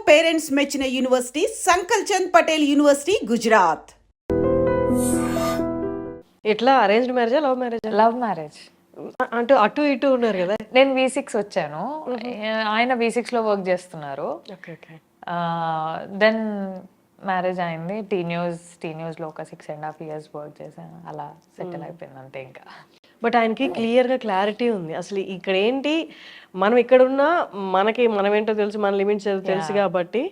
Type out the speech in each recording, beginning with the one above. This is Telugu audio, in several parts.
పేరెంట్స్ మెచ్చిన యూనివర్సిటీ సంకల్ చంద్ పటేల్ యూనివర్సిటీ గుజరాత్. ఎట్లా అరేంజ్డ్ మ్యారేజా లవ్ మ్యారేజా? Love marriage. అంటే అటు ఇటు ఉన్నారు కదా. నేను V6 వచ్చాను, ఆయన V6 లో వర్క్ చేస్తున్నారు. Okay okay. దెన్ మ్యారేజ్ అయింది. టీ న్యూస్ లో ఒక 6.5 years వర్క్ చేశాను. అలా సెటిల్ అయిపోయింది అంతే. ఇంకా బట్ ఆయనకి క్లియర్గా క్లారిటీ ఉంది. అసలు ఇక్కడ ఏంటి, మనం ఇక్కడ ఉన్నా మనకి మనం ఏంటో తెలుసు, మన లిమిట్స్ తెలుసు కాబట్టి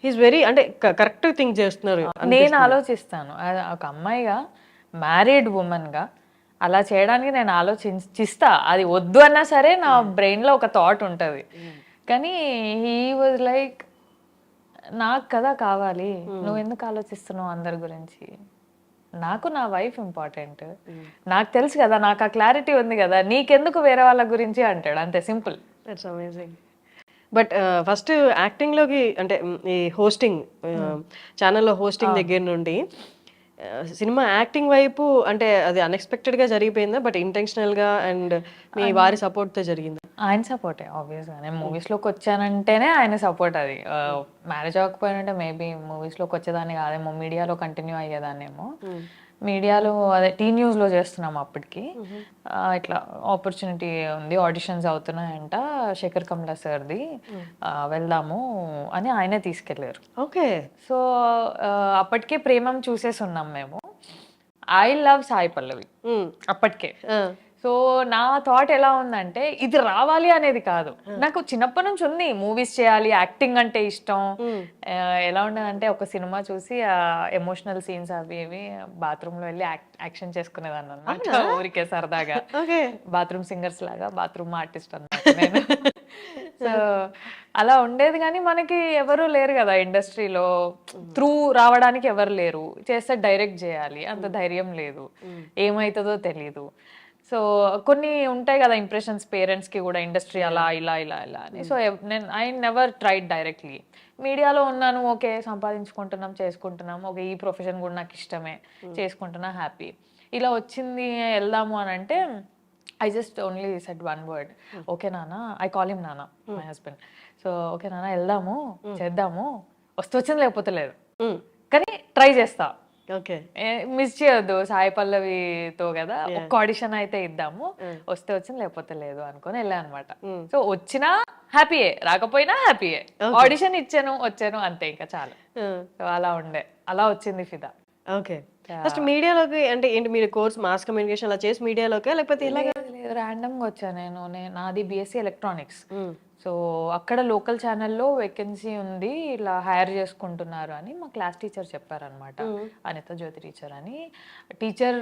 హీస్ వెరీ అంటే కరెక్ట్ థింక్ చేస్తున్నారు. నేను ఆలోచిస్తాను ఒక అమ్మాయిగా, మ్యారీడ్ ఉమెన్గా అలా చేయడానికి నేను ఆలోచిస్తా. అది వద్దు అన్నా సరే నా బ్రెయిన్లో ఒక థాట్ ఉంటుంది. కానీ హీ వాజ్ లైక్, నాకు కదా కావాలి, నువ్వు ఎందుకు ఆలోచిస్తున్నావు అందరి గురించి, నాకు నా వైఫ్ ఇంపార్టెంట్, నాకు తెలుసు కదా, నాకు ఆ క్లారిటీ ఉంది కదా, నీకెందుకు వేరే వాళ్ళ గురించి అంటాడు. అంతే, simple. That's amazing. But first యాక్టింగ్లోకి అంటే ఈ హోస్టింగ్ ఛానల్లో హోస్టింగ్ దగ్గర నుండి సినిమా యాక్టింగ్ వైపు అంటే అది అన్ఎక్స్పెక్టెడ్గా జరిగిపోయిందా? బట్ ఇంటెన్షనల్గా అండ్ మీ వారి సపోర్ట్తో జరిగిందా? ఆయన సపోర్టే ఆబ్వియస్గా. నేను మూవీస్లోకి వచ్చానంటేనే ఆయన సపోర్ట్. అది మ్యారేజ్ అవ్వకపోయినంటే మేబీ మూవీస్లోకి వచ్చేదాన్ని కాదేమో, మీడియాలో కంటిన్యూ అయ్యేదాన్నేమో. మీడియాలో అదే టీ న్యూస్లో చేస్తున్నాము అప్పటికి. ఇట్లా ఆపర్చునిటీ ఉంది, ఆడిషన్స్ అవుతున్నాయంట శేఖర్ కమలా సార్ది, వెళ్దాము అని ఆయనే తీసుకెళ్ళారు. ఓకే. సో అప్పటికే ప్రేమం చూసేసి ఉన్నాం మేము. ఐ లవ్ సాయి పల్లవి అప్పటికే. సో నా థాట్ ఎలా ఉందంటే, ఇది రావాలి అనేది కాదు, నాకు చిన్నప్పటి నుంచి ఉంది మూవీస్ చేయాలి, యాక్టింగ్ అంటే ఇష్టం. ఎలా ఉండదంటే ఒక సినిమా చూసి ఎమోషనల్ సీన్స్ అవి ఇవి బాత్రూంలో వెళ్ళి యాక్షన్ చేసుకునేదాన్ని అన్నమాట, ఊరికే సరదాగా. బాత్రూమ్ సింగర్స్ లాగా బాత్రూమ్ ఆర్టిస్ట్ అన్నమాట నేను. సో అలా ఉండేది. కానీ మనకి ఎవరు లేరు కదా ఇండస్ట్రీలో, త్రూ రావడానికి ఎవరు లేరు. చేస్తే డైరెక్ట్ చేయాలి, అంత ధైర్యం లేదు, ఏమవుతుందో తెలీదు. సో కొన్ని ఉంటాయి కదా ఇంప్రెషన్స్ పేరెంట్స్కి కూడా, ఇండస్ట్రీ అలా ఇలా ఇలా ఇలా అని. సో నేను ఐ నెవర్ ట్రైడ్ డైరెక్ట్లీ. మీడియాలో ఉన్నాను, ఓకే సంపాదించుకుంటున్నాం, చేసుకుంటున్నాం, ఓకే ఈ ప్రొఫెషన్ కూడా నాకు ఇష్టమే, చేసుకుంటున్నా, హ్యాపీ. ఇలా వచ్చింది వెళ్దాము అని అంటే I just only said one word, okay నాన్న. ఐ కాల్ హిమ్ నాన్న, మై హస్బెండ్. సో ఓకే నాన్న వెళ్దాము, చేద్దాము, వచ్చింది లేకపోతే లేదు, కానీ ట్రై చేస్తా. ఓకే, మిస్ చేయొద్దు, సాయి పల్లవితో కదా, ఒక్క ఆడిషన్ అయితే ఇద్దాము, వస్తే వచ్చింది లేకపోతే లేదు అనుకొని వెళ్ళా అనమాట. సో వచ్చినా హ్యాపీయే, రాకపోయినా హ్యాపీయే. ఆడిషన్ ఇచ్చాను, వచ్చాను, అంతే, ఇంకా చాలు. సో అలా ఉండే, అలా వచ్చింది ఫిదా. ఓకే. ఫస్ట్ మీడియాలోకి అంటే ఏంటి, మీరు కోర్స్ మాస్ కమ్యూనికేషన్ అలా చేసి మీడియాలోకి, లేకపోతే ఇలాగే ర్యాండమ్గా వచ్చాను నేను. నాది BSc ఎలక్ట్రానిక్స్. సో అక్కడ లోకల్ ఛానల్లో వేకెన్సీ ఉంది, ఇలా హైర్ చేసుకుంటున్నారు అని మా క్లాస్ టీచర్ చెప్పారనమాట, అనిత జ్యోతి టీచర్ అని. టీచర్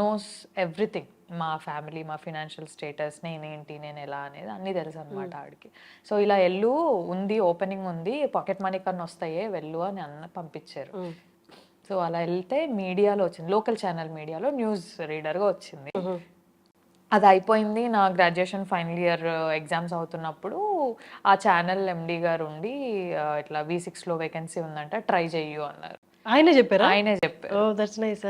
నోస్ ఎవ్రీథింగ్, మా ఫ్యామిలీ, మా ఫినాన్షియల్ స్టేటస్, నేనేంటి, నేను ఎలా అనేది అన్నీ తెలుసు అనమాట ఆవిడకి. సో ఇలా వెళ్ళు, ఉంది ఓపెనింగ్ ఉంది, పాకెట్ మనీ కన్నా వస్తాయే, వెళ్ళు అని పంపించారు. సో అలా వెళ్తే మీడియాలో వచ్చింది, లోకల్ ఛానల్ మీడియాలో న్యూస్ రీడర్గా వచ్చింది. అది అయిపోయింది. నా గ్రాడ్యుయేషన్ ఫైనల్ ఇయర్ ఎగ్జామ్స్ అవుతున్నప్పుడు ఆ ఛానల్ MD గారు ఉండి, ఇట్లా V6లో వేకెన్సీ ఉందంట, ట్రై చెయ్యు అన్నారు. ఆయనే చెప్పారు? ఆయనే చెప్పారు. Oh that's nice.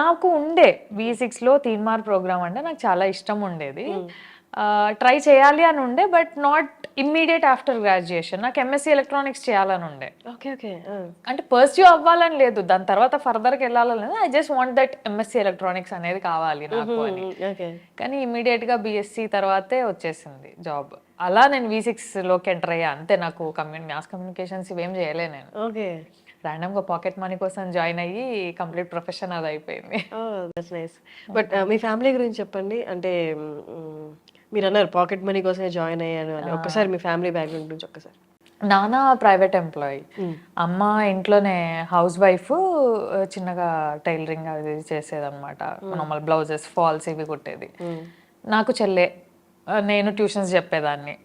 నాకు ఉండే V6లో తీన్మార్ ప్రోగ్రామ్ అంటే నాకు చాలా ఇష్టం ఉండేది, ట్రై చేయాలి అని ఉండే, but not immediate after graduation. నాకు MSc ఎలక్ట్రానిక్స్ చేయాలని ఉండే. Okay okay. అంటే పర్స్యూ అవ్వాలని లేదు, దాని తర్వాత ఫర్దర్కి వెళ్ళాలని లేదు. I just want that MSc electronics అనేది కావాలి నాకు అని. కానీ ఇమ్మీడియట్గా BSc తర్వాతే వచ్చేసింది జాబ్. అలా నేను V6లోకి ఎంటర్ అయ్యా అంతే. నాకు మాస్ కమ్యూనికేషన్స్ ఇవేం చేయలే నేను. ఓకే, ర్యాండమ్గా పాకెట్ మనీ కోసం జాయిన్ అయ్యి కంప్లీట్ ప్రొఫెషన్ అది అయిపోయింది. That's nice. But me family గురించి చెప్పండి. అంటే మీరు అన్నారు పాకెట్ మనీ కోసమే జాయిన్ అయ్యాను అని, ఒక్కసారి మీ ఫ్యామిలీ బ్యాక్గ్రౌండ్ గురించి ఒక్కసారి. నాన్న ప్రైవేట్ ఎంప్లాయీ, అమ్మ ఇంట్లోనే హౌస్ వైఫ్, చిన్నగా టైలరింగ్ అది చేసేదన్నమాట, నార్మల్ బ్లౌజెస్, ఫాల్స్ ఇవి కుట్టేది. నాకు చెల్లె, నేను ట్యూషన్స్ చెప్పేదాన్ని.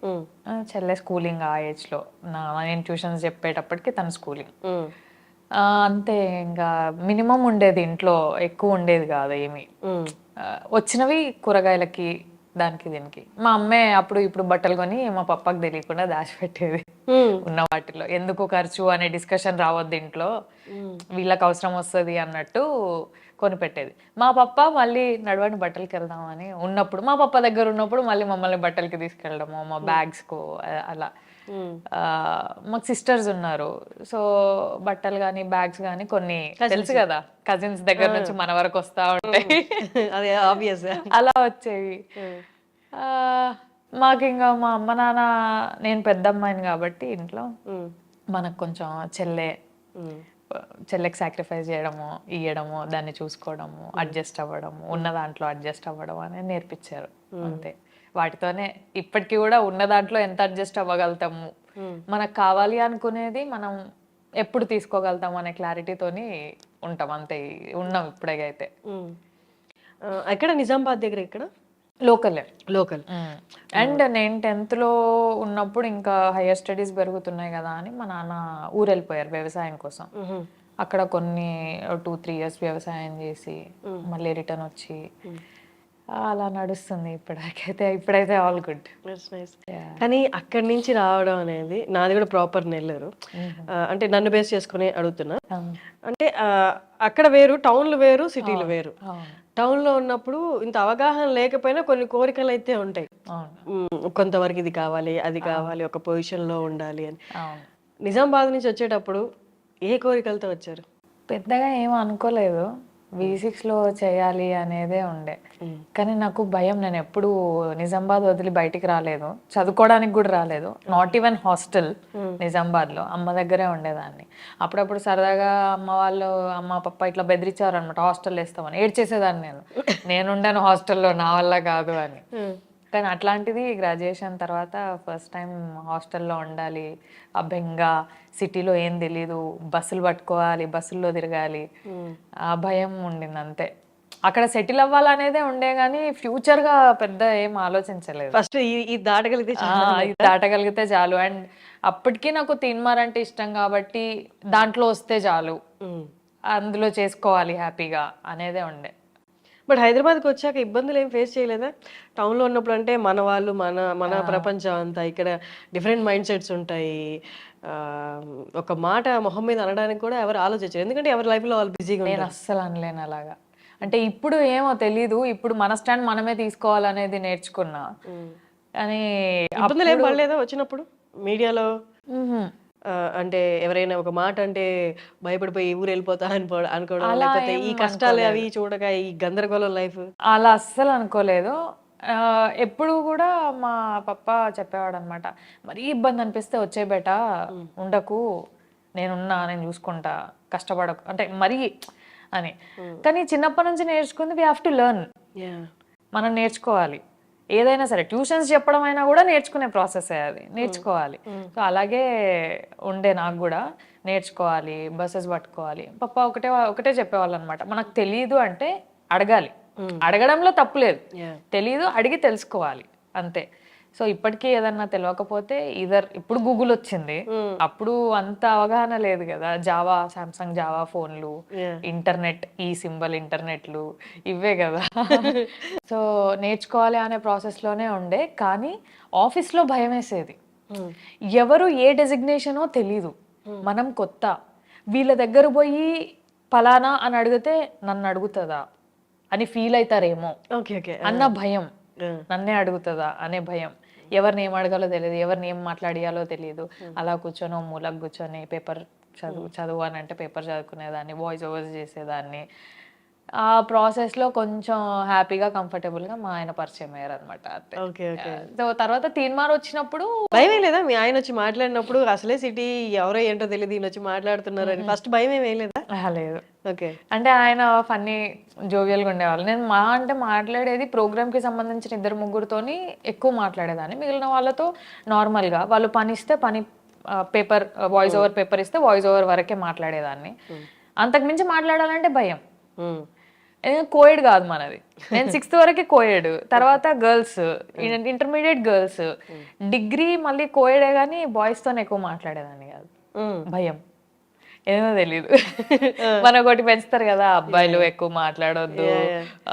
చెల్లె స్కూలింగ్ ఆ ఏజ్లో, నేను ట్యూషన్స్ చెప్పేటప్పటికి తన స్కూలింగ్. అంతే, ఇంకా మినిమం ఉండేది ఇంట్లో, ఎక్కువ ఉండేది కాదు ఏమి. వచ్చినవి కూరగాయలకి, దానికి దీనికి. మా అమ్మే అప్పుడు ఇప్పుడు బట్టలు కొని మా పప్పకి తెలియకుండా దాచిపెట్టేది ఉన్న వాటిలో. ఎందుకు ఖర్చు అనే డిస్కషన్ రావద్దు ఇంట్లో, వీళ్ళకి అవసరం వస్తుంది అన్నట్టు కొనిపెట్టేది. మా పప్ప మళ్ళీ నడవండి బట్టలకి వెళ్దామని ఉన్నప్పుడు, మా పప్ప దగ్గర ఉన్నప్పుడు మళ్ళీ మమ్మల్ని బట్టలకి తీసుకెళ్ళడము, మా బ్యాగ్స్కు అలా. మాకు సిస్టర్స్ ఉన్నారు. సో బట్టలు కానీ బ్యాగ్స్ కానీ కొన్ని తెలుసు కదా, కజిన్స్ దగ్గర నుంచి మన వరకు వస్తా ఉంటాయి. అదే ఆబ్వియస్. అలా వచ్చేవి. మాకు ఇంకా మా అమ్మ నాన్న, నేను పెద్ద అమ్మాయిని కాబట్టి ఇంట్లో మనకు కొంచెం చెల్లెకి సాక్రిఫైస్ చేయడము, ఇయ్యడము, దాన్ని చూసుకోవడము, అడ్జస్ట్ అవ్వడము, ఉన్న దాంట్లో అడ్జస్ట్ అవ్వడం అనేది నేర్పించారు. అంతే. వాటితోనే ఇప్పటికీ కూడా ఉన్న దాంట్లో ఎంత అడ్జస్ట్ అవ్వగలుగుతాము, మనకు కావాలి అనుకునేది మనం ఎప్పుడు తీసుకోగలుగుతాము అనే క్లారిటీతోని ఉంటాం. అంతే ఉన్నాం ఇప్పుడైతే. ఎక్కడ నిజామాబాద్ దగ్గర? ఇక్కడ లోకల్. అండ్ నేను 10th లో ఉన్నప్పుడు ఇంకా హైయర్ స్టడీస్ పెరుగుతున్నాయి కదా అని మా నాన్న ఊరు వెళ్ళిపోయారు వ్యవసాయం కోసం. అక్కడ కొన్ని 2-3 years వ్యవసాయం చేసి మళ్ళీ రిటర్న్ వచ్చి అలా నడుస్తుంది ఇప్పుడైతే ఆల్ గుడ్. కానీ అక్కడి నుంచి రావడం అనేది, నాది కూడా ప్రాపర్ నెల్లూరు. అంటే నన్ను బేస్ చేసుకుని అడుగుతున్నా. అంటే అక్కడ వేరు, టౌన్లు వేరు, సిటీలు వేరు. టౌన్లో ఉన్నప్పుడు ఇంత అవగాహన లేకపోయినా కొన్ని కోరికలు అయితే ఉంటాయి. కొంతవరకు ఇది కావాలి, అది కావాలి, ఒక పొజిషన్లో ఉండాలి అని. నిజామాబాద్ నుంచి వచ్చేటప్పుడు ఏ కోరికలతో వచ్చారు? పెద్దగా ఏం అనుకోలేదు. V6లో చేయాలి అనేదే ఉండే. కానీ నాకు భయం. నేను ఎప్పుడు నిజామాబాద్ వదిలి బయటికి రాలేదు, చదువుకోవడానికి కూడా రాలేదు. నాట్ ఈవెన్ హాస్టల్ నిజామాబాద్లో. అమ్మ దగ్గరే ఉండేదాన్ని. అప్పుడప్పుడు సరదాగా అమ్మ పప్ప ఇట్లా బెదిరించారు అనమాట, హాస్టల్ వేస్తామని. ఏడ్చేసేదాన్ని నేను ఉండాను హాస్టల్లో, నా వల్ల కాదు అని. కానీ అట్లాంటిది గ్రాడ్యుయేషన్ తర్వాత ఫస్ట్ టైం హాస్టల్లో ఉండాలి, ఆ బెంగ, సిటీలో ఏం తెలీదు, బస్సులు పట్టుకోవాలి, బస్సుల్లో తిరగాలి, ఆ భయం ఉండింది అంతే. అక్కడ సెటిల్ అవ్వాలనేదే ఉండే కానీ ఫ్యూచర్గా పెద్ద ఏం ఆలోచించలేదు. ఫస్ట్ ఇది దాటగలిగితే చాలు. అండ్ అప్పటికీ నాకు తీన్మార్ అంటే ఇష్టం కాబట్టి దాంట్లో వస్తే చాలు, అందులో చేసుకోవాలి హ్యాపీగా అనేదే ఉండే. బట్ హైదరాబాద్కి వచ్చాక ఇబ్బందులు ఏం ఫేస్ చేయలేదా? టౌన్లో ఉన్నప్పుడు అంటే మన వాళ్ళు, మన ప్రపంచం అంతా, ఇక్కడ డిఫరెంట్ మైండ్ సెట్స్ ఉంటాయి. ఒక మాట మొహం మీద అనడానికి కూడా ఎవరు ఆలోచించారు, ఎందుకంటే ఎవరి లైఫ్లో వాళ్ళు బిజీగా ఉంటారు. నేను అస్సలు అనలేను అలాగా. అంటే ఇప్పుడు ఏమో తెలీదు, ఇప్పుడు మన స్టాండ్ మనమే తీసుకోవాలనేది నేర్చుకున్నా. కానీ ఇబ్బందులు ఏం పడలేదా వచ్చినప్పుడు మీడియాలో? అంటే ఎవరైనా ఒక మాట అంటే భయపడిపోయి ఊరు వెళ్ళిపోతా అనుకోవడం, లేకపోతే ఈ కష్టాలు అవి చూడక ఈ గందరగోళం లైఫ్? అలా అస్సలు అనుకోలేదు. ఎప్పుడు కూడా మా పప్ప చెప్పేవాడు అనమాట, మరీ ఇబ్బంది అనిపిస్తే వచ్చే బేట, ఉండకు, నేనున్నా, నేను చూసుకుంటా, కష్టపడకు అంటే మరీ అని. కానీ చిన్నప్పటి నుంచి నేర్చుకుంది, వీ హ్యావ్ టు లెర్న్. మనం నేర్చుకోవాలి ఏదైనా సరే. ట్యూషన్స్ చెప్పడం అయినా కూడా నేర్చుకునే ప్రాసెస్ అది, నేర్చుకోవాలి. సో అలాగే ఉండే నాకు కూడా, నేర్చుకోవాలి, బస్సెస్ పట్టుకోవాలి. పప్ప ఒకటే చెప్పేవాళ్ళు అనమాట, మనకు తెలియదు అంటే అడగాలి, అడగడంలో తప్పులేదు. తెలీదు, అడిగి తెలుసుకోవాలి అంతే. సో ఇప్పటికీ ఏదన్నా తెలియకపోతే ఇప్పుడు గూగుల్ వచ్చింది, అప్పుడు అంత అవగాహన లేదు కదా. జావా, సామ్సంగ్ జావా ఫోన్లు, ఇంటర్నెట్, ఈ సింబల్ ఇంటర్నెట్లు, ఇవే కదా. సో నేర్చుకోవాలి అనే ప్రాసెస్లోనే ఉండే. కానీ ఆఫీస్లో భయం వేసేది. ఎవరు ఏ డెసిగ్నేషనో తెలీదు, మనం కొత్త. వీళ్ళ దగ్గర పోయి పలానా అని అడిగితే నన్ను అడుగుతుందా అని ఫీల్ అవుతారేమో అన్న భయం, నన్నే అడుగుతుందా అనే భయం. ఎవరిని ఏం అడగాలో తెలియదు, ఎవరిని ఏం మాట్లాడియాలో తెలియదు. అలా కూర్చొని మూలకు కూర్చొని పేపర్ చదువు అని అంటే పేపర్ చదువుకునేదాన్ని, వాయిస్ ఓవర్స్ చేసేదాన్ని. ఆ ప్రాసెస్లో కొంచెం హ్యాపీగా, కంఫర్టబుల్గా మా ఆయన పరిచయం అయ్యారు అనమాట. సో తర్వాత తీన్మార్ వచ్చినప్పుడు భయం లేదా? మీ ఆయన వచ్చి మాట్లాడినప్పుడు అసలే సిటీ ఎవరో ఏంటో తెలియదు, ఈయన వచ్చి మాట్లాడుతున్నారు అని ఫస్ట్ భయం ఏమీ లేదా? లేదు. అంటే ఆయన ఫన్నీ, జోవియల్గా ఉండేవాళ్ళు. నేను మాట్లాడేది ప్రోగ్రామ్కి సంబంధించిన 2-3తోని ఎక్కువ మాట్లాడేదాన్ని. మిగిలిన వాళ్ళతో నార్మల్గా, వాళ్ళు పని ఇస్తే పని, పేపర్ వాయిస్ ఓవర్ పేపర్ ఇస్తే వాయిస్ ఓవర్ వరకే మాట్లాడేదాన్ని. అంతకుమించి మాట్లాడాలంటే భయం. కోయడ్ కాదు మనది. నేను 6th వరకే కోయడ్, తర్వాత గర్ల్స్, ఇంటర్మీడియట్ గర్ల్స్, డిగ్రీ మళ్ళీ కోయడే, కానీ బాయ్స్తోనే ఎక్కువ మాట్లాడేదాన్ని కాదు. భయం ఏమో తెలీదు. మన ఒకటి పెంచుతారు కదా, అబ్బాయిలు ఎక్కువ మాట్లాడొద్దు,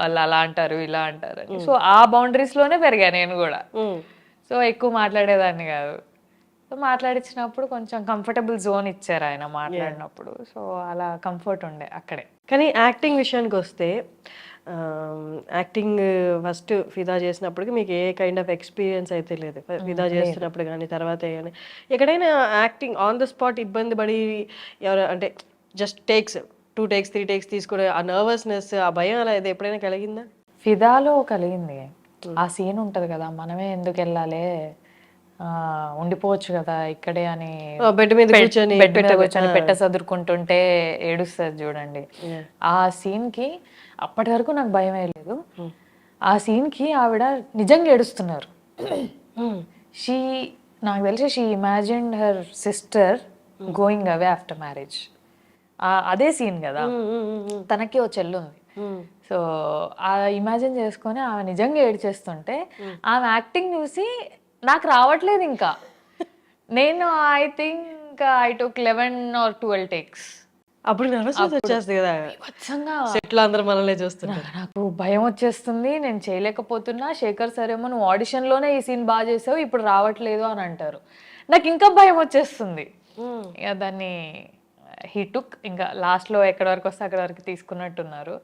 వాళ్ళు అలా అంటారు, ఇలా అంటారు అని. సో ఆ బౌండరీస్ లోనే పెరిగా నేను కూడా. సో ఎక్కువ మాట్లాడేదాన్ని కాదు. సో మాట్లాడించినప్పుడు కొంచెం కంఫర్టబుల్ జోన్ ఇచ్చారు ఆయన మాట్లాడినప్పుడు. సో అలా కంఫర్ట్ ఉండే అక్కడే. కానీ యాక్టింగ్ విషయానికి వస్తే యాక్టింగ్ ఫస్ట్ ఫిదా చేసినప్పటికి మీకు ఏ కైండ్ ఆఫ్ ఎక్స్పీరియన్స్ అయితే లేదు, ఫిదా చేస్తున్నప్పుడు కానీ తర్వాత కానీ ఎక్కడైనా యాక్టింగ్ ఆన్ ద స్పాట్ ఇబ్బంది పడి ఎవరు అంటే జస్ట్ టేక్స్ 2 takes 3 takes తీసుకునే ఆ నర్వస్నెస్ ఆ భయం అలా అయితే ఎప్పుడైనా కలిగిందా? ఫిదాలో కలిగింది. ఆ సీన్ ఉంటది కదా, మనమే ఎందుకు వెళ్ళాలి, ఉండిపోవచ్చు కదా ఇక్కడే అని బెడ్ మీద కూర్చొని బెడ్ మీద కూర్చొని పెట్ట చదురుకుంటుంటే ఏడుస్తుంది చూడండి. ఆ సీన్ కి అప్పటి వరకు నాకు భయం వేయలేదు. ఆ సీన్ కి ఆవిడ నిజంగా ఏడుస్తున్నారు. షీ నాకు తెలిసి she imagined her sister going away after marriage. అదే సీన్ కదా, తనకి ఓ చెల్లుంది. సో ఆ ఇమాజిన్ చేసుకొని ఆమె నిజంగా ఏడ్చేస్తుంటే ఆమె యాక్టింగ్ చూసి నాకు రావట్లేదు ఇంకా. నేను I think I took 11 or 12 takes. అప్పుడు నర్వస్నెస్ వచ్చేస్తుంది కదా, వచ్చంగా సెట్లో అందరూ మనల్ని చూస్తున్నారు. నాకు భయం వచ్చేస్తుంది, నేను చేయలేకపోతున్నా. శేఖర్ సార్ ఏమో నువ్వు ఆడిషన్లోనే ఈ సీన్ బాగా చేసావు, ఇప్పుడు రావట్లేదు అని అంటారు. నాకు ఇంకా భయం వచ్చేస్తుంది. ఇక దాన్ని హీ టుక్, ఇంకా లాస్ట్లో ఎక్కడి వరకు వస్తే అక్కడి వరకు తీసుకున్నట్టున్నారు.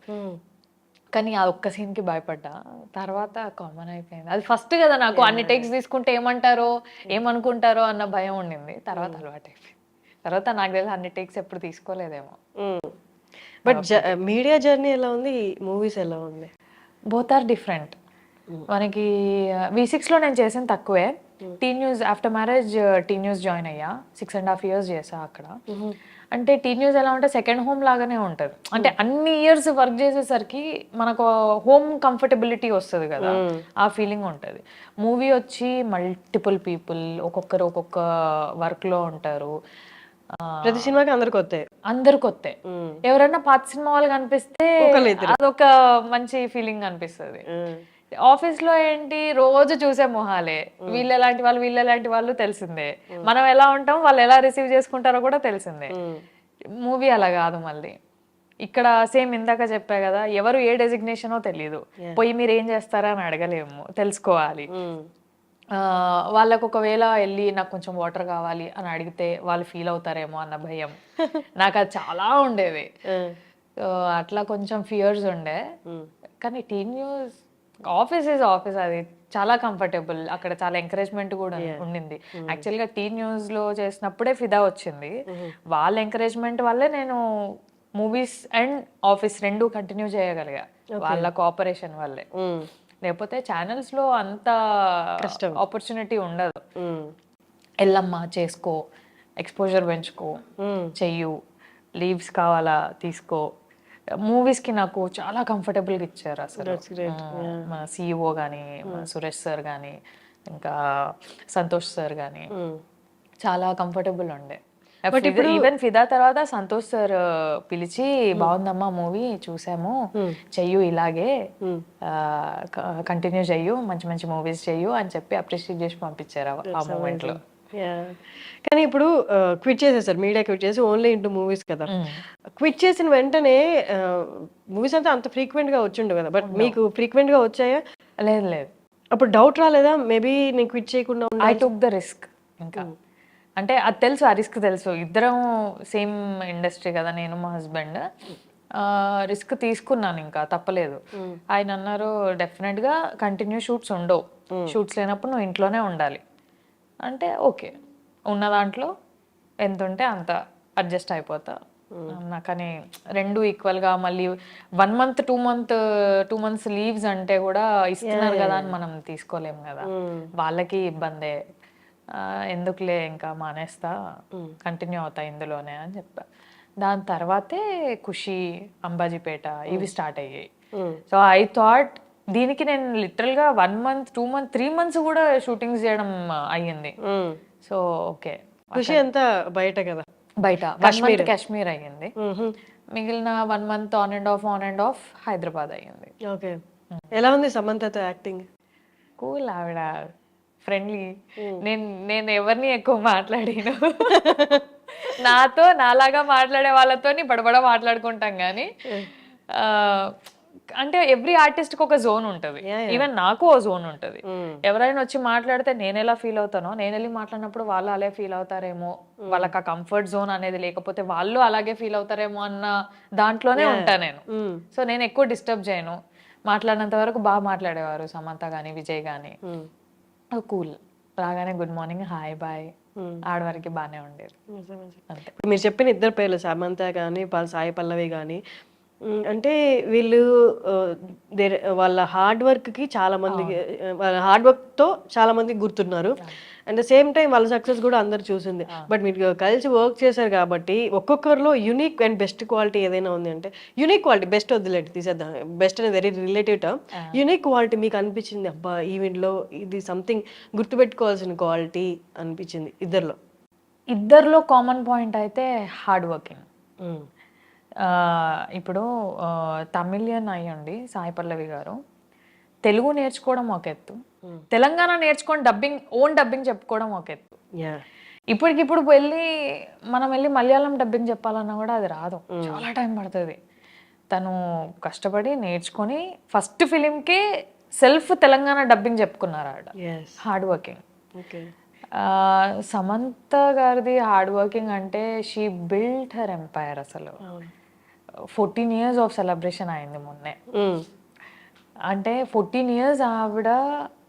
కానీ ఆ ఒక్క సీన్కి భయపడ్డా, తర్వాత కామన్ అయిపోయింది. అది ఫస్ట్ కదా నాకు, అన్ని టేక్స్ తీసుకుంటే ఏమంటారో ఏమనుకుంటారో అన్న భయం ఉండింది. తర్వాత అలవాటు అయిపోయింది. తర్వాత నాకు తెలిసి అన్ని టేక్స్ ఎప్పుడు తీసుకోలేదేమో. బట్ మీడియా జర్నీ ఎలా ఉంది, మూవీస్ ఎలా ఉంది? Both are different. మనకి V6లో నేను చేసిన తక్కువే. T News after marriage T News join అయ్యా, 6.5 years చేసా అక్కడ. అంటే టీ న్యూస్ ఎలా ఉంటే సెకండ్ హోమ్ లాగానే ఉంటుంది. అంటే అన్ని ఇయర్స్ వర్క్ చేసేసరికి మనకు హోమ్ కంఫర్టబిలిటీ వస్తుంది కదా, ఆ ఫీలింగ్ ఉంటుంది. మూవీ వచ్చి మల్టిపుల్ పీపుల్, ఒక్కొక్కరు ఒక్కొక్క వర్క్లో ఉంటారు. ప్రతి సినిమాకి అందరు కొత్త. ఎవరైనా పాత సినిమా వాళ్ళు కనిపిస్తే అదొక మంచి ఫీలింగ్ అనిపిస్తుంది. ఆఫీస్ లో ఏంటి రోజు చూసే మొహాలే, వీళ్ళు ఎలాంటి వాళ్ళు తెలిసిందే. మనం ఎలా ఉంటాం, వాళ్ళు ఎలా రిసీవ్ చేసుకుంటారో కూడా తెలిసిందే. మూవీ అలా కాదు. మళ్ళీ ఇక్కడ సేమ్ ఇందాక చెప్పా కదా, ఎవరు ఏ డెసిగ్నేషనో తెలియదు. పోయి మీరు ఏం చేస్తారా అని అడగలేము, తెలుసుకోవాలి. వాళ్ళకు ఒకవేళ వెళ్ళి నాకు కొంచెం వాటర్ కావాలి అని అడిగితే వాళ్ళు ఫీల్ అవుతారేమో అన్న భయం నాకు అది చాలా ఉండేది. అట్లా కొంచెం ఫియర్స్ ఉండే. కానీ T News office is office, అది చాలా కంఫర్టబుల్. అక్కడ చాలా ఎంకరేజ్మెంట్ కూడా ఉండింది. యాక్చువల్గా టీ న్యూస్ లో చేసినప్పుడే ఫిదా వచ్చింది. వాళ్ళ ఎంకరేజ్మెంట్ వల్లే నేను మూవీస్ అండ్ ఆఫీస్ రెండు కంటిన్యూ చేయగలిగా, వాళ్ళ కోఆపరేషన్ వల్లే. లేకపోతే ఛానల్స్ లో అంత ఆపర్చునిటీ ఉండదు. ఎల్లమ్మా చేసుకో, ఎక్స్పోజర్ పెంచుకో, చెయ్యు, లీవ్స్ కావాలా తీసుకో. మూవీస్ కి నాకు చాలా కంఫర్టబుల్ గా ఇచ్చారు అసలు. మన సిఇఓ గానీ, మన సురేష్ సార్ గానీ, ఇంకా సంతోష్ సార్ గానీ చాలా కంఫర్టబుల్ ఉండే. బట్ ఇప్పుడు ఈవెన్ ఫిదా తర్వాత సంతోష్ సార్ పిలిచి, బాగుందమ్మా మూవీ చూసాము, చెయ్యు ఇలాగే కంటిన్యూ చెయ్యు, మంచి మంచి మూవీస్ చెయ్యు అని చెప్పి అప్రిషియేట్ చేసి పంపించారు ఆ మూమెంట్ లో. కానీ ఇప్పుడు క్విట్ చేసేసారు, మీడియా క్విట్ చేసి ఓన్లీ ఇంటూ మూవీస్ కదా. క్విట్ చేసిన వెంటనే మూవీస్ అంతా అంత ఫ్రీక్వెంట్ గా వచ్చిండు కదా, బట్ మీకు ఫ్రీక్వెంట్ గా వచ్చాయా? లేదు. అప్పుడు డౌట్ రాలేదా, మేబీ నేను క్విట్ చేయకుండా? I took the risk. ఇంకా అంటే అది తెలుసు, ఆ రిస్క్ తెలుసు. ఇద్దరం సేమ్ ఇండస్ట్రీ కదా, నేను మా హస్బెండ్. రిస్క్ తీసుకున్నాను, ఇంకా తప్పలేదు. ఆయన అన్నారు డెఫినెట్ గా కంటిన్యూ షూట్స్ ఉండవు, షూట్స్ లేనప్పుడు నువ్వు ఇంట్లోనే ఉండాలి అంటే ఓకే, ఉన్న దాంట్లో ఎంత ఉంటే అంత అడ్జస్ట్ అయిపోతా. కానీ రెండు ఈక్వల్గా మళ్ళీ 1 month 2 months లీవ్స్ అంటే కూడా ఇస్తున్నారు కదా అని మనం తీసుకోలేము కదా, వాళ్ళకి ఇబ్బందే. ఎందుకులే ఇంకా మానేస్తా, కంటిన్యూ అవుతా ఇందులోనే అని చెప్పా. దాని తర్వాతే ఖుషి, అంబాజీపేట ఇవి స్టార్ట్ అయ్యాయి. సో ఐ థాట్ దీనికి నేను లిటరల్ గా 1 month 2 months 3 months కూడా షూటింగ్స్ చేయడం అయ్యింది. సో ఓకే, ఖుషి అంతా బయట కదా, బయట 1 month కాశ్మీర్ అయ్యింది, మిగిలిన 1 month on and of Hyderabad అయ్యింది. ఓకే. ఎలా ఉంది సమంతతో యాక్టింగ్? కూల్, ఆవిడ ఫ్రెండ్లీ. నేను ఎవరిని ఎక్కువ మాట్లాడాను, నాతో నాలాగా మాట్లాడే వాళ్ళతో బడబడ మాట్లాడుకుంటాం. కానీ అంటే ఎవ్రీ ఆర్టిస్ట్ కి ఒక జోన్ ఉంటుంది, ఈవెన్ నాకు ఓ జోన్ ఉంటుంది. ఎవరైనా వచ్చి మాట్లాడితే నేను ఎలా ఫీల్ అవుతానో, నేను వెళ్ళి మాట్లాడినప్పుడు వాళ్ళు అలాగే ఫీల్ అవుతారేమో, వాళ్ళకి ఆ కంఫర్ట్ జోన్ అనేది లేకపోతే వాళ్ళు అలాగే ఫీల్ అవుతారేమో అన్న దాంట్లోనే ఉంటా నేను. సో నేను ఎక్కువ డిస్టర్బ్ చేయను. మాట్లాడినంత వరకు బాగా మాట్లాడేవారు సమంత కానీ విజయ్ కానీ. కూల్, రాగానే గుడ్ మార్నింగ్ హాయ్ బాయ్, ఆడవారికి బాగానే ఉండేది అంతే. ఇప్పుడు మీరు చెప్పిన ఇద్దరు పేర్లు సమంత కానీ సాయి పల్లవి కానీ అంటే వీళ్ళు వాళ్ళ హార్డ్ వర్క్కి చాలా మందికి వాళ్ళ హార్డ్ వర్క్తో చాలా మందికి గుర్తున్నారు. అండ్ సేమ్ టైం వాళ్ళ సక్సెస్ కూడా అందరు చూసింది. బట్ మీరు కలిసి వర్క్ చేశారు కాబట్టి ఒక్కొక్కరిలో యూనిక్ అండ్ బెస్ట్ క్వాలిటీ ఏదైనా ఉంది అంటే, యూనిక్ క్వాలిటీ బెస్ట్ వద్దులేండి తీసేద్దాం, బెస్ట్ అనేది very relative term. Unique quality మీకు అనిపించింది అబ్బా ఈవెంట్లో ఇది సంథింగ్ గుర్తుపెట్టుకోవాల్సిన క్వాలిటీ అనిపించింది ఇద్దరిలో కామన్ పాయింట్ అయితే హార్డ్ వర్కింగ్. ఇప్పుడు తమిళియన్ అయ్యండి సాయి పల్లవి గారు, తెలుగు నేర్చుకోవడం ఒక ఎత్తు, తెలంగాణ నేర్చుకొని ఓన్ డబ్బింగ్ చెప్పుకోవడం ఒక ఎత్తు. ఇప్పటికిప్పుడు మనం వెళ్ళి మలయాళం డబ్బింగ్ చెప్పాలన్నా కూడా అది రాదు, చాలా టైం పడుతుంది. తను కష్టపడి నేర్చుకొని ఫస్ట్ ఫిలింకే సెల్ఫ్ తెలంగాణ డబ్బింగ్ చెప్పుకున్నారు ఆవిడ. Hard working. సమంత గారిది హార్డ్ వర్కింగ్ అంటే షీ బిల్డ్ హర్ ఎంపైర్. అసలు 14 years ఆఫ్ సెలబ్రేషన్ అయింది మొన్నే. అంటే 14 years ఆవిడ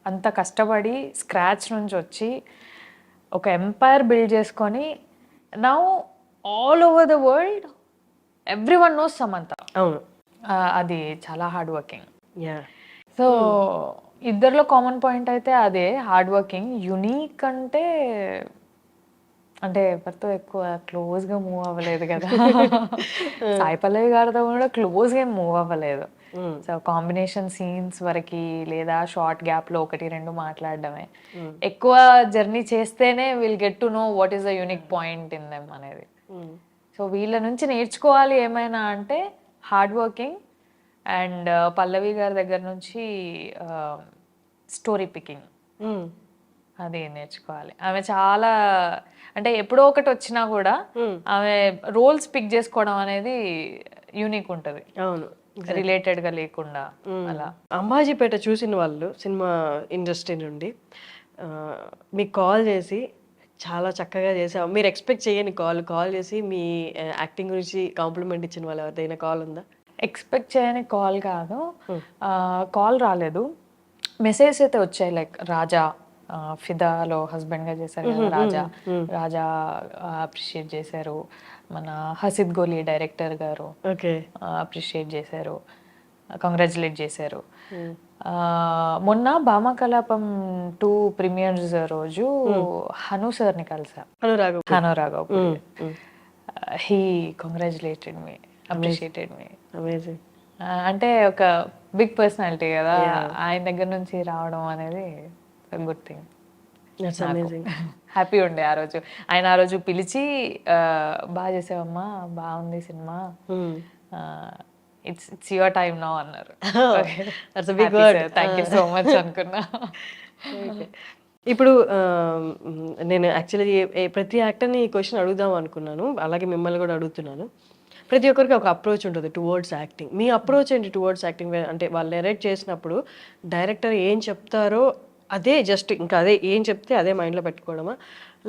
అంత కష్టపడి స్క్రాచ్ నుంచి వచ్చి ఒక ఎంపైర్ బిల్డ్ చేసుకొని now all over the world every one knows Samantha. అది చాలా హార్డ్ వర్కింగ్. సో ఇద్దరిలో కామన్ పాయింట్ అయితే అదే హార్డ్ వర్కింగ్. యునీక్ అంటే ఎవరితో ఎక్కువ క్లోజ్గా మూవ్ అవ్వలేదు కదా. సాయి పల్లవి గారితో కూడా క్లోజ్గా మూవ్ అవ్వలేదు. సో కాంబినేషన్ సీన్స్ వరకు లేదా షార్ట్ గ్యాప్లో 1-2 మాట్లాడడమే. ఎక్కువ జర్నీ చేస్తేనే will get to know what is the unique point in them అనేది. సో వీళ్ళ నుంచి నేర్చుకోవాలి ఏమైనా అంటే హార్డ్ వర్కింగ్. అండ్ పల్లవి గారి దగ్గర నుంచి స్టోరీ పికింగ్ అది నేర్చుకోవాలి. ఆమె చాలా అంటే ఎప్పుడో ఒకటి వచ్చినా కూడా ఆమె రోల్స్ పిక్ చేసుకోవడం అనేది యూనిక్ ఉంటుంది. అవును, రిలేటెడ్ గా లేకుండా. అలా అంబాజీపేట చూసిన వాళ్ళు సినిమా ఇండస్ట్రీ నుండి మీకు కాల్ చేసి చాలా చక్కగా చేసావు, మీరు ఎక్స్పెక్ట్ చేయని కాల్ చేసి మీ యాక్టింగ్ గురించి కాంప్లిమెంట్ ఇచ్చిన వాళ్ళు ఎవరిదైనా కాల్ ఉందా? ఎక్స్పెక్ట్ చేయని కాల్ కాదు, కాల్ రాలేదు, మెసేజ్ అయితే వచ్చాయి. లైక్ రాజా ఫిదాలో హస్బెండ్ గా చేశారు కదా, రాజా అప్రిషియేట్ చేశారు. మన హసిద్ గోలీ డైరెక్టర్ గారు అప్రిషియేట్ చేశారు, కంగ్రాచులేట్ చేశారు. మొన్న భామకలాపం 2 ప్రీమియర్స్ రోజు హను సార్ని కలిసా, Hanu Raghav. He congratulated me, appreciated me. అంటే ఒక బిగ్ పర్సనాలిటీ కదా, ఆయన దగ్గర నుంచి రావడం అనేది గుడ్ థింగ్. హ్యాపీ ఉండే ఆ రోజు. ఆయన ఆ రోజు పిలిచి బాగా చేసావమ్మా, బాగుంది cinema, it's your time now అన్నారు. థ్యాంక్ యూ సో మచ్ అనుకున్నా. ఇప్పుడు నేను యాక్చువల్లీ ప్రతి యాక్టర్ని ఈ క్వశ్చన్ అడుగుదాం అనుకున్నాను, అలాగే మిమ్మల్ని కూడా అడుగుతున్నాను. ప్రతి ఒక్కరికి ఒక అప్రోచ్ ఉంటుంది టువర్డ్స్ యాక్టింగ్. మీ అప్రోచ్ ఏంటి టువర్డ్స్ యాక్టింగ్? అంటే వాళ్ళు నెరేట్ చేసినప్పుడు డైరెక్టర్ ఏం చెప్తారో అదే జస్ట్ ఇంకా అదే ఏం చెప్తే అదే మైండ్లో పెట్టుకోవడమా,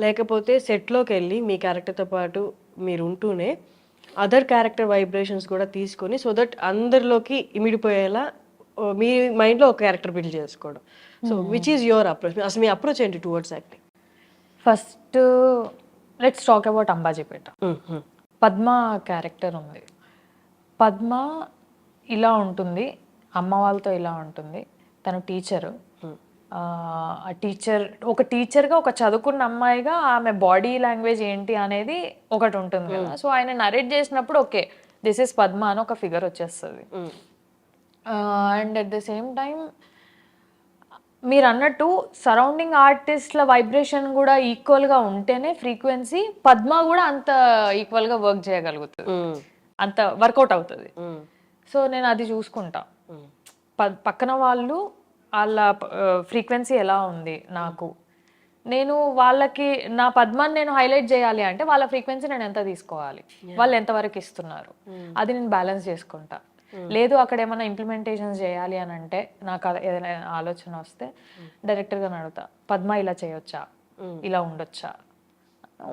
లేకపోతే సెట్లోకి వెళ్ళి మీ క్యారెక్టర్తో పాటు మీరు ఉంటూనే అదర్ క్యారెక్టర్ వైబ్రేషన్స్ కూడా తీసుకొని సో దట్ అందరిలోకి ఇమిడిపోయేలా మీ మైండ్లో ఒక క్యారెక్టర్ బిల్డ్ చేసుకోవడం. So which is your approach? అసలు మీ అప్రోచ్ ఏంటి towards acting? First let's talk about Ambajipeta. Padma character ఉంది. పద్మ ఇలా ఉంటుంది, అమ్మ వాళ్ళతో ఇలా ఉంటుంది. తను టీచరు. ఆ టీచర్, ఒక టీచర్గా, ఒక చదువుకున్న అమ్మాయిగా ఆమె బాడీ లాంగ్వేజ్ ఏంటి అనేది ఒకటి ఉంటుంది కదా. సో ఆయన నరేట్ చేసినప్పుడు ఓకే దిస్ ఇస్ పద్మ అని ఒక ఫిగర్ వచ్చేస్తుంది. And at the same time మీరు అన్నట్టు సరౌండింగ్ ఆర్టిస్ట్ల వైబ్రేషన్ కూడా ఈక్వల్గా ఉంటేనే ఫ్రీక్వెన్సీ పద్మ కూడా అంత ఈక్వల్గా వర్క్ చేయగలుగుతుంది, అంత వర్కౌట్ అవుతుంది. సో నేను అది చూసుకుంటా, పక్కన వాళ్ళ ఫ్రీక్వెన్సీ ఎలా ఉంది నాకు, నేను వాళ్ళకి నా పద్మాన్ని నేను హైలైట్ చేయాలి అంటే వాళ్ళ ఫ్రీక్వెన్సీ నేను ఎంత తీసుకోవాలి, వాళ్ళు ఎంతవరకు ఇస్తున్నారు, అది నేను బ్యాలెన్స్ చేసుకుంటా. లేదు అక్కడ ఏమైనా ఇంప్లిమెంటేషన్స్ చేయాలి అని అంటే నాకు ఏదైనా ఆలోచన వస్తే డైరెక్టర్గా అడుగుతా, పద్మ ఇలా చేయొచ్చా, ఇలా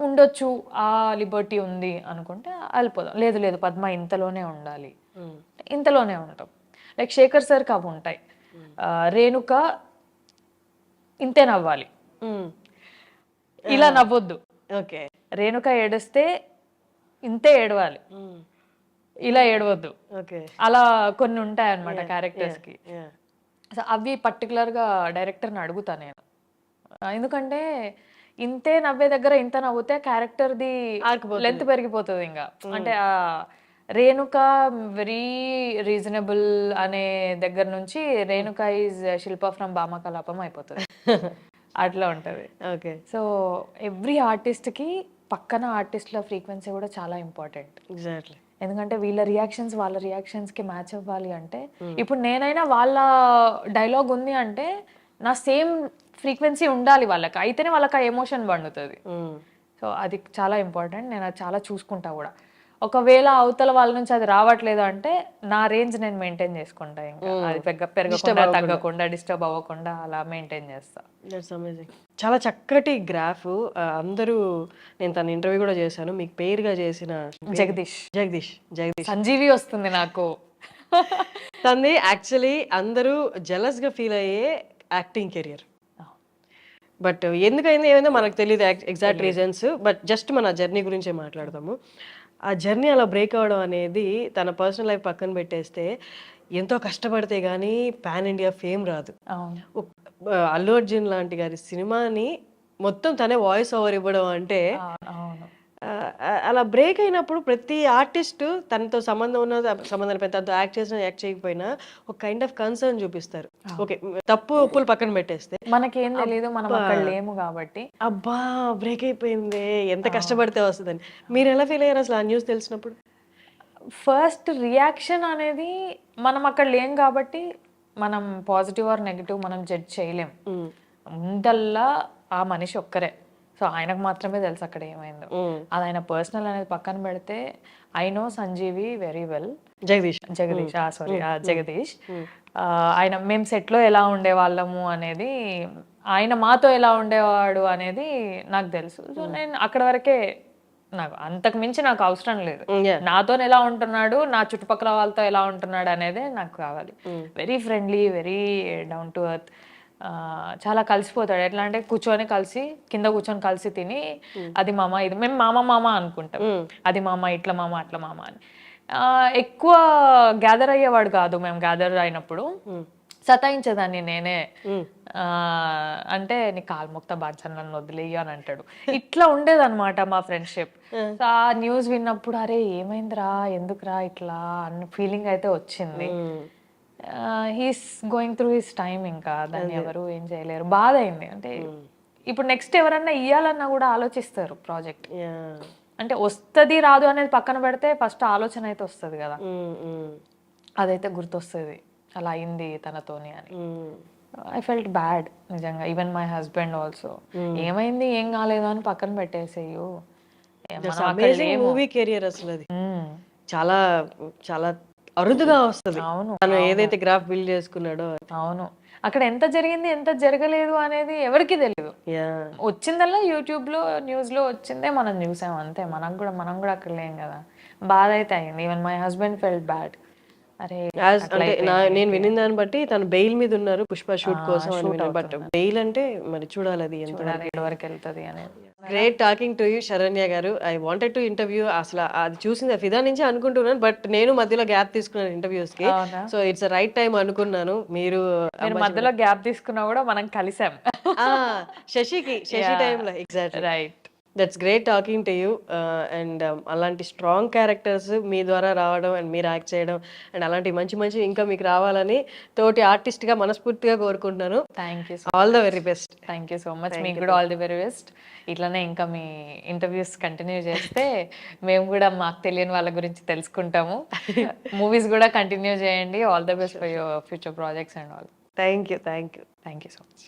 ఉండొచ్చు, ఆ లిబర్టీ ఉంది అనుకుంటే వెళ్ళిపోదాం. లేదు లేదు పద్మ ఇంతలోనే ఉండాలి, ఇంతలోనే ఉంటాం. లైక్ శేఖర్ సార్కి అవి ఉంటాయి. రేణుక ఇంతే నవ్వాలి, ఇలా నవ్వొద్దు. ఓకే. రేణుక ఏడిస్తే ఇంతే ఏడవాలి, ఇలా ఏడవద్దు. ఓకే. అలా కొన్ని ఉంటాయి అన్నమాట క్యారెక్టర్స్ కి. సో అవి పర్టికులర్ గా డైరెక్టర్ని అడుగుతా నేను, ఎందుకంటే ఇంతే నవ్వే దగ్గర ఇంత నవ్వుతే క్యారెక్టర్ ది లెంత్ పెరిగిపోతుంది ఇంకా. అంటే ఆ రేణుక వెరీ రీజనబుల్ అనే దగ్గర నుంచి Renuka is Shilpa from Bhamakalapam అయిపోతుంది. అట్లా ఉంటది. ఓకే. సో ఎవ్రీ ఆర్టిస్ట్ కి పక్కన ఆర్టిస్ట్ల ఫ్రీక్వెన్సీ కూడా చాలా ఇంపార్టెంట్. ఎగ్జాక్ట్లీ. ఎందుకంటే వీళ్ళ రియాక్షన్స్ వాళ్ళ రియాక్షన్స్ కి మ్యాచ్ అవ్వాలి అంటే, ఇప్పుడు నేనైనా వాళ్ళ డైలాగ్ ఉంది అంటే నా సేమ్ ఫ్రీక్వెన్సీ ఉండాలి వాళ్ళకి, అయితేనే వాళ్ళకి ఆ ఎమోషన్ పండుతుంది. సో అది చాలా ఇంపార్టెంట్. నేను అది చాలా చూసుకుంటా కూడా. ఒకవేళ అవతల వాళ్ళ నుంచి అది రావట్లేదు అంటే నా రేంజ్ నేను మెయింటైన్ చేసుకుంటా, ఇంకా అది పెరగకుండా తగ్గకుండా డిస్టర్బ్ అవ్వకుండా అలా మెయింటైన్ చేస్తా. That's amazing. చాలా చక్కటి గ్రాఫ్. అందరూ, నేను తన ఇంటర్వ్యూ కూడా చేశాను, మీకు పేరుగా చేసిన జగదీష్ జగదీష్ జగదీష్ సంజీవి వస్తుంది నాకు. తనది యాక్చువల్లీ అందరూ జెలస్ గా ఫీల్ అయ్యే యాక్టింగ్ కెరియర్. బట్ ఎందుకైంది ఏమైందో మనకు తెలియదు ఎగ్జాక్ట్ రీజన్స్. బట్ జస్ట్ మన జర్నీ గురించే మాట్లాడతాము. ఆ జర్నీ అలా బ్రేక్ అవ్వడం అనేది, తన పర్సనల్ లైఫ్ పక్కన పెట్టేస్తే ఎంతో కష్టపడితే కానీ పాన్ ఇండియా ఫేమ్ రాదు. అల్లు అర్జున్ లాంటి గారి సినిమాని మొత్తం తనే వాయిస్ ఓవర్ ఇవ్వడం అంటే, అలా బ్రేక్ అయినప్పుడు ప్రతి ఆర్టిస్ట్ తనతో సంబంధం ఉన్న సంబంధాలు తనతో యాక్ట్ చేసినా యాక్ట్ చేయకపోయినా ఒక కైండ్ ఆఫ్ కన్సర్న్ చూపిస్తారు. ఓకే, తప్పు ఒప్పులు పక్కన పెట్టేస్తే మనకేం తెలియదు, మనం అక్కడ లేము కాబట్టి అబ్బా బ్రేక్ అయిపోయింది, ఎంత కష్టపడితే వస్తుందని. మీరు ఎలా ఫీల్ అయ్యారు అసలు ఆ న్యూస్ తెలిసినప్పుడు? ఫస్ట్ రియాక్షన్ అనేది, మనం అక్కడ లేం కాబట్టి మనం పాజిటివ్ ఆర్ నెగిటివ్ మనం జడ్జ్ చేయలేం. ముందల్లా ఆ మనిషి ఒక్కరే, సో ఆయనకు మాత్రమే తెలుసు అక్కడ ఏమైందో. అది ఆయన పర్సనల్ అనేది పక్కన పెడితే, I know Sanjeevi very well. Jagadish Jagadish ఆయన మేము సెట్లో ఎలా ఉండేవాళ్ళము అనేది, ఆయన మాతో ఎలా ఉండేవాడు అనేది నాకు తెలుసు. సో నేను అక్కడ వరకే, నాకు అంతకు మించి నాకు అవసరం లేదు. నాతో ఎలా ఉంటున్నాడు, నా చుట్టుపక్కల వాళ్ళతో ఎలా ఉంటున్నాడు అనేది నాకు కావాలి. Very friendly, very down to earth, చాలా కలిసిపోతాడు. ఎట్లా అంటే కూర్చొని కలిసి, కింద కూర్చొని కలిసి తిని, అది మామ ఇది, మేము మామ అనుకుంటాం, అది మామ ఇట్లా మామ అట్లా మామ అని. ఎక్కువ గ్యాదర్ అయ్యేవాడు కాదు. మేము గ్యాదర్ అయినప్పుడు సతాయించేదాన్ని నేనే. అంటే నీ కాలు మొక్త బాధ్యత నన్ను వదిలేయి అని అంటాడు. ఇట్లా ఉండేదన్నమాట మా ఫ్రెండ్షిప్. ఆ న్యూస్ విన్నప్పుడు అరే ఏమైందిరా, ఎందుకురా ఇట్లా అన్న ఫీలింగ్ అయితే వచ్చింది. He's going through his time, ఇంకా దాన్ని ఎవరు ఏం చేయలేరు. బాధ అయింది. అంటే ఇప్పుడు నెక్స్ట్ ఎవరన్నా ఇయ్యాలన్నా కూడా ఆలోచిస్తారు ప్రాజెక్ట్. అంటే వస్తుంది రాదు అనేది పక్కన పెడితే ఫస్ట్ ఆలోచన అయితే వస్తుంది కదా, అదైతే గుర్తొస్తుంది అలా అయింది తనతోని అని. ఐ ఫెల్ట్ బ్యాడ్ నిజంగా. ఈవెన్ మై హస్బెండ్ ఆల్సో, ఏమైంది ఏం కాలేదు అని పక్కన పెట్టేసేయు. మూవీ కెరియర్ అసలు అది చాలా చాలా అరుదుగా వస్తుంది. అవును, తను ఏదైతే గ్రాఫ్ బిల్డ్ చేసుకున్నాడో. అవును, అక్కడ ఎంత జరిగింది ఎంత జరగలేదు అనేది ఎవరికి తెలియదు. వచ్చిందల్లా యూట్యూబ్ లో న్యూస్ లో వచ్చిందే మనం చూసాం అంతే. మనం కూడా అక్కడ లేం కదా. బాధ అయితే అయింది. Even my husband felt bad. అరే అంటే నేను వినిన దాన్ని బట్టి తను బెయిల్ మీద ఉన్నారు పుష్ప షూట్ కోసం. బట్ బెయిల్ అంటే మరి చూడాలి అది ఎంత వరకు వెళ్తుంది అనేది. Great talking to you Saranya గారు. I wanted to interview. అసలు అది చూసింది ఫిదా నుంచి అనుకుంటున్నాను, బట్ నేను మధ్యలో గ్యాప్ తీసుకున్నాను ఇంటర్వ్యూస్ కి. సో ఇట్స్ రైట్ టైం అనుకున్నాను. మీరు మధ్యలో గ్యాప్ తీసుకున్నా కూడా మనం కలిసాం శశి టైంలో. Exact right. That's great talking to you. And అలాంటి స్ట్రాంగ్ క్యారెక్టర్స్ మీ ద్వారా రావడం అండ్ మీరు యాక్ట్ చేయడం అండ్ అలాంటి మంచి ఇంకా మీకు రావాలని తోటి ఆర్టిస్ట్గా మనస్ఫూర్తిగా కోరుకుంటున్నాను. Thank you. All the very best. Thank you so much. మీకు కూడా ఆల్ ది వెరీ బెస్ట్. ఇట్లానే ఇంకా మీ ఇంటర్వ్యూస్ కంటిన్యూ చేస్తే మేము కూడా మాకు తెలియని వాళ్ళ గురించి తెలుసుకుంటాము. మూవీస్ కూడా కంటిన్యూ చేయండి. All the best for your future projects and all. Thank you so much.